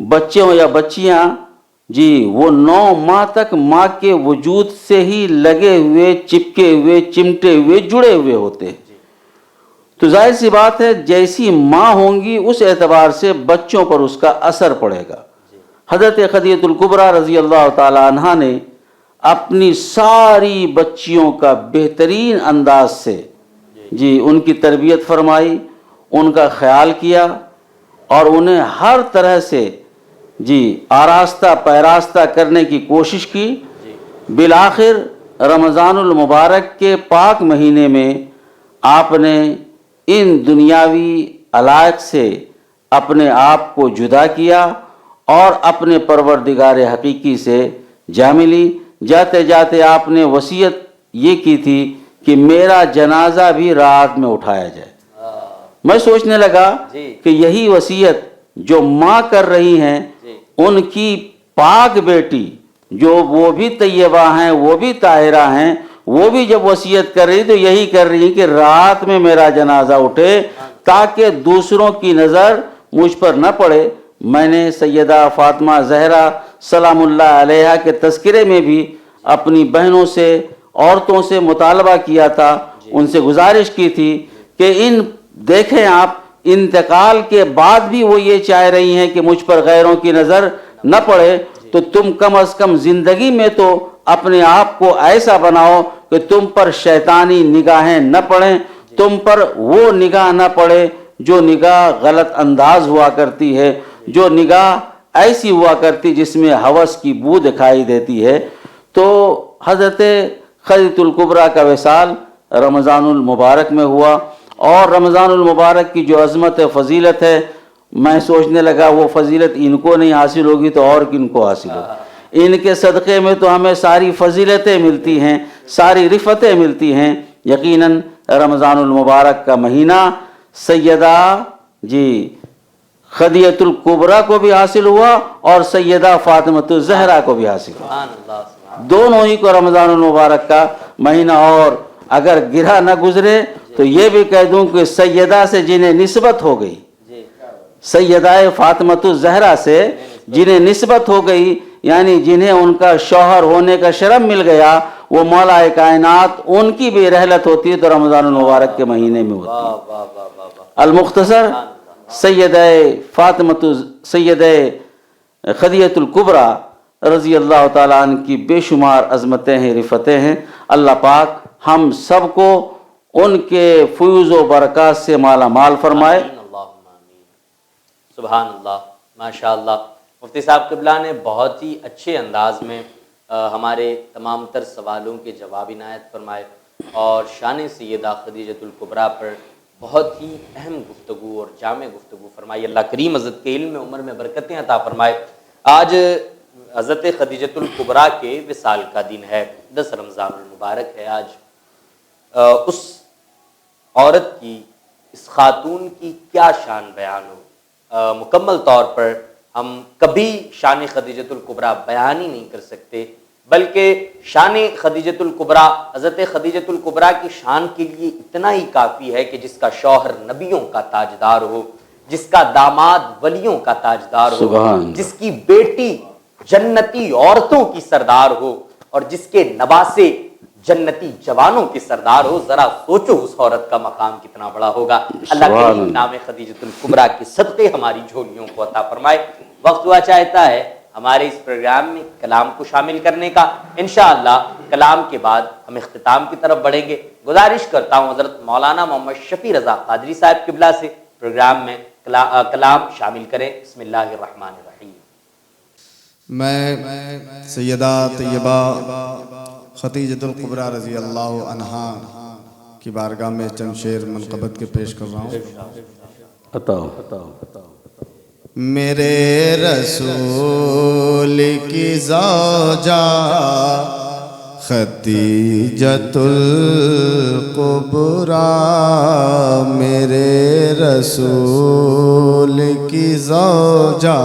بچے ہوں یا بچیاں، جی وہ 9 ماہ تک ماں کے وجود سے ہی لگے ہوئے، چپکے ہوئے، چمٹے ہوئے، جڑے ہوئے ہوتے ہیں۔ تو ظاہر سی بات ہے جیسی ماں ہوں گی اس اعتبار سے بچوں پر اس کا اثر پڑے گا۔ حضرت خدیجہ الکبریٰ رضی اللہ تعالی عنہا نے اپنی ساری بچیوں کا بہترین انداز سے جی ان کی تربیت فرمائی، ان کا خیال کیا، اور انہیں ہر طرح سے جی آراستہ پیراستہ کرنے کی کوشش کی۔ بالآخر رمضان المبارک کے پاک مہینے میں آپ نے ان دنیاوی علائق سے اپنے آپ کو جدا کیا اور اپنے پروردگار حقیقی سے جا ملی۔ جاتے جاتے آپ نے وصیت یہ کی تھی کہ میرا جنازہ بھی رات میں اٹھایا جائے۔ میں سوچنے لگا کہ یہی وصیت جو ماں کر رہی ہیں، ان کی پاک بیٹی جو وہ بھی طیبہ ہیں، وہ بھی طاہرہ ہیں، وہ بھی جب وصیت کر رہی تو یہی کر رہی کہ رات میں میرا جنازہ اٹھے تاکہ دوسروں کی نظر مجھ پر نہ پڑے۔ میں نے سیدہ فاطمہ زہرا سلام اللہ علیہا کے تذکرے میں بھی اپنی بہنوں سے، عورتوں سے مطالبہ کیا تھا، ان سے گزارش کی تھی کہ دیکھیں آپ انتقال کے بعد بھی وہ یہ چاہ رہی ہیں کہ مجھ پر غیروں کی نظر نہ پڑے، تو تم کم از کم زندگی میں تو اپنے آپ کو ایسا بناؤ کہ تم پر شیطانی نگاہیں نہ پڑیں، تم پر وہ نگاہ نہ پڑے جو نگاہ غلط انداز ہوا کرتی ہے، جو نگاہ ایسی ہوا کرتی جس میں ہوس کی بو دکھائی دیتی ہے۔ تو حضرت خدیجۃ الکبریٰ کا وصال رمضان المبارک میں ہوا، اور رمضان المبارک کی جو عظمت فضیلت ہے، میں سوچنے لگا وہ فضیلت ان کو نہیں حاصل ہوگی تو اور کن کو حاصل ہوگی؟ ان کے صدقے میں تو ہمیں ساری فضیلتیں ملتی ہیں، ساری رفتیں ملتی ہیں۔ یقیناً رمضان المبارک کا مہینہ سیدہ خدیجۃ الکبریٰ کو بھی حاصل ہوا اور سیدہ فاطمۃ الزہرا کو بھی حاصل ہوا، سبحان اللہ، سبحان دونوں ہی کو رمضان المبارک کا مہینہ۔ اور اگر گرہ نہ گزرے تو یہ بھی کہہ دوں کہ سیدہ سے جنہیں نسبت ہو گئی، جی سیدہ فاطمۃ الزہرا سے جنہیں نسبت ہو گئی، یعنی جنہیں ان کا شوہر ہونے کا شرف مل گیا، وہ مولا کائنات ان کی بھی رحلت ہوتی ہے تو رمضان المبارک کے مہینے میں ہوتی ہے۔ واہ واہ واہ واہ واہ، المختصر سیدہ خدیجۃ الکبریٰ رضی اللہ تعالیٰ عنہ کی بے شمار عظمتیں ہیں، رفتیں ہیں۔ اللہ پاک ہم سب کو ان کے فیوز و برکات سے مالا مال فرمائے۔ آمین، اللہم آمین۔ سبحان اللہ، ماشاء اللہ۔ مفتی صاحب قبلہ نے بہت ہی اچھے انداز میں ہمارے تمام تر سوالوں کے جواب عنایت فرمائے، اور شان سیدہ خدیجۃ الکبریٰ پر بہت ہی اہم گفتگو اور جامع گفتگو فرمائی۔ اللہ کریم حضرت کے علم میں عمر میں برکتیں عطا فرمائے۔ آج حضرت خدیجۃ الکبریٰ کے وصال کا دن ہے، 10 رمضان المبارک ہے۔ آج اس عورت کی، اس خاتون کی کیا شان بیان ہو، مکمل طور پر ہم کبھی شان خدیجۃ الکبریٰ بیان ہی نہیں کر سکتے، بلکہ شان خدیجۃ الکبریٰ، حضرت خدیجۃ الکبریٰ کی شان کے لیے اتنا ہی کافی ہے کہ جس کا شوہر نبیوں کا تاجدار ہو، جس کا داماد ولیوں کا تاجدار ہو، سبحان، جس کی بیٹی جنتی عورتوں کی سردار ہو، اور جس کے نواسے جنتی جوانوں کی سردار ہو۔ ذرا سوچو اس عورت کا مقام کتنا بڑا ہوگا۔ اللہ کریم نام خدیجۃ الکبریٰ کے صدقے ہماری جھولیوں کو عطا فرمائے۔ وقت ہوا چاہتا ہے ہمارے اس پروگرام میں کلام کو شامل کرنے کا۔ انشاءاللہ کلام کے بعد ہم اختتام کی طرف بڑھیں گے۔ گزارش کرتا ہوں حضرت مولانا محمد شفیع رضا قادری صاحب قبلہ سے پروگرام میں کلام شامل کریں۔ بسم اللہ الرحمن الرحیم۔ میں سیدہ طیبہ خدیجۃ الکبریٰ رضی اللہ عنہا کی بارگاہ میں چند شعر منقبت کے پیش کر رہا ہوں۔ میرے رسول کی زوجہ خدیجۃ الکبریٰ، میرے رسول کی زوجہ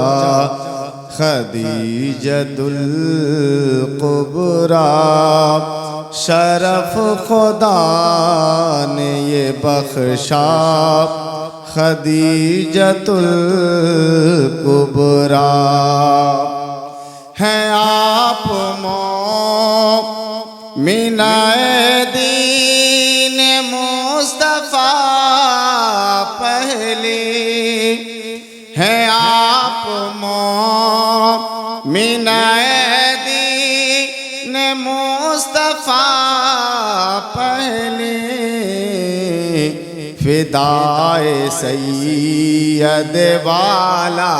خدیجۃ الکبریٰ، شرف خدا نے یہ بخشا خدیجۃ الکبریٰ، ہیں آپ مومنہ دین مصطفیٰ پہلی، ہیں آپ مومنہ دین مصطفیٰ پہلی، فدائے سید والا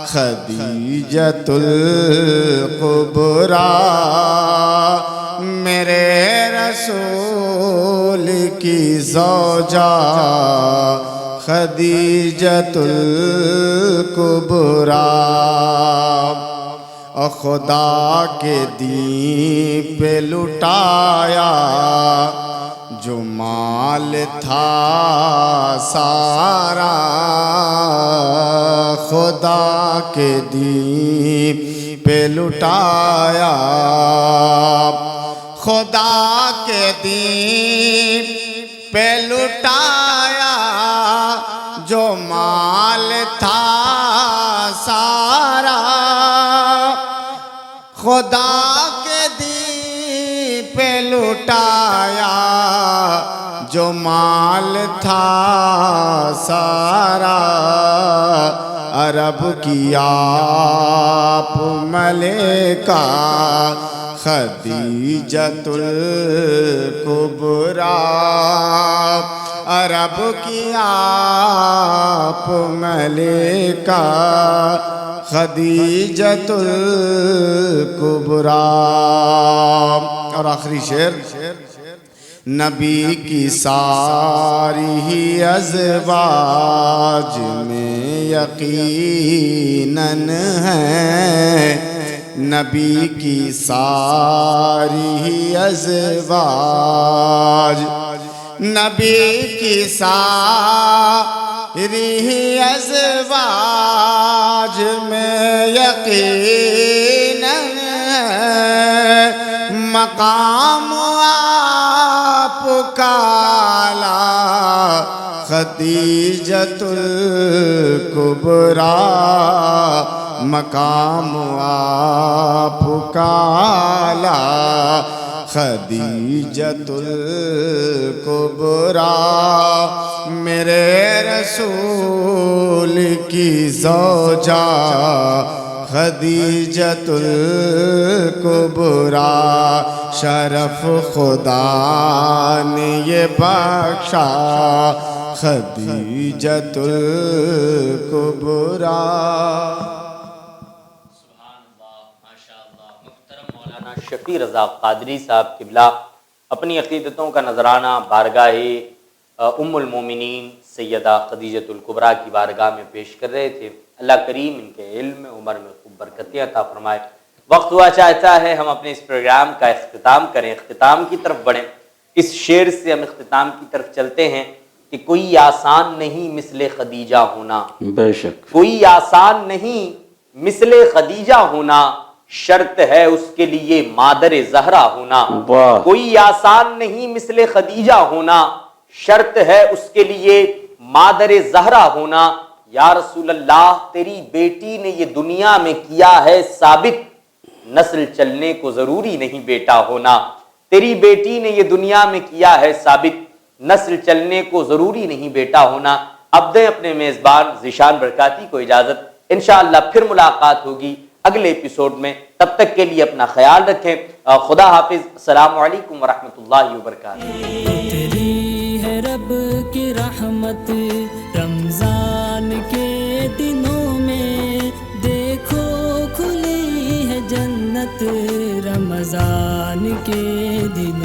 خدیجۃ الکبریٰ، میرے رسول کی زوجہ خدیجۃ الکبریٰ، خدا کے دین پہ لٹایا جو مال تھا سارا، خدا کے دین پہ لٹایا، خدا کے دین پہ لٹایا جو مال تھا سارا، خدا کے دین پہ لٹایا جو مال تھا سارا، عرب کی آپ ملکہ خدیجۃ الکبریٰ، عرب کی آپ ملکہ خدیجۃ الکبریٰ۔ اور آخری شعر، نبی کی ساری ہی ازواج میں یقیناً ہے، نبی کی ساری ہی ازواج، نبی کی ساری ہی ازواج میں یقیناً ہے، مقام آپ کا اعلیٰ خدیجۃ الکبریٰ، مقام آپ کا اعلیٰ خدیجۃ الکبریٰ، میرے رسول کی زوجہ خدیجۃ الکبریٰ، شرف خدا نے یہ بخشا خدیجۃ الکبریٰ۔ مولانا شفیع رضا قادری صاحب قبلہ اپنی عقیدتوں کا نذرانہ بارگاہ ام المومنین سیدہ خدیجۃ الکبریٰ کی بارگاہ میں پیش کر رہے تھے۔ اللہ کریم ان کے علم میں عمر میں خوب برکتیں عطا فرمائے۔ وقت ہوا چاہتا ہے ہم اپنے اس پروگرام کا اختتام کریں، اختتام کی طرف بڑھیں۔ اس شعر سے ہم اختتام کی طرف چلتے ہیں کہ کوئی آسان نہیں مثل خدیجہ ہونا، بے شک کوئی آسان نہیں مثل خدیجہ ہونا، شرط ہے اس کے لیے مادر زہرا ہونا۔ واہ، کوئی آسان نہیں مثل خدیجہ ہونا، شرط ہے اس کے لیے مادر زہرا ہونا۔ یا رسول اللہ تیری بیٹی نے یہ دنیا میں کیا ہے ثابت، نسل چلنے کو ضروری نہیں بیٹا ہونا۔ تیری بیٹی نے یہ دنیا میں کیا ہے ثابت، نسل چلنے کو ضروری نہیں بیٹا ہونا۔ اب دیں اپنے میزبان ذیشان برکاتی کو اجازت، انشاءاللہ پھر ملاقات ہوگی اگلے ایپیسوڈ میں، تب تک کے لیے اپنا خیال رکھیں۔ خدا حافظ، السلام علیکم ورحمۃ اللہ وبرکاتہ۔ تیری ہے رب کی رحمت رمضان کے دنوں میں، دیکھو کھلی ہے جنت رمضان کے دنوں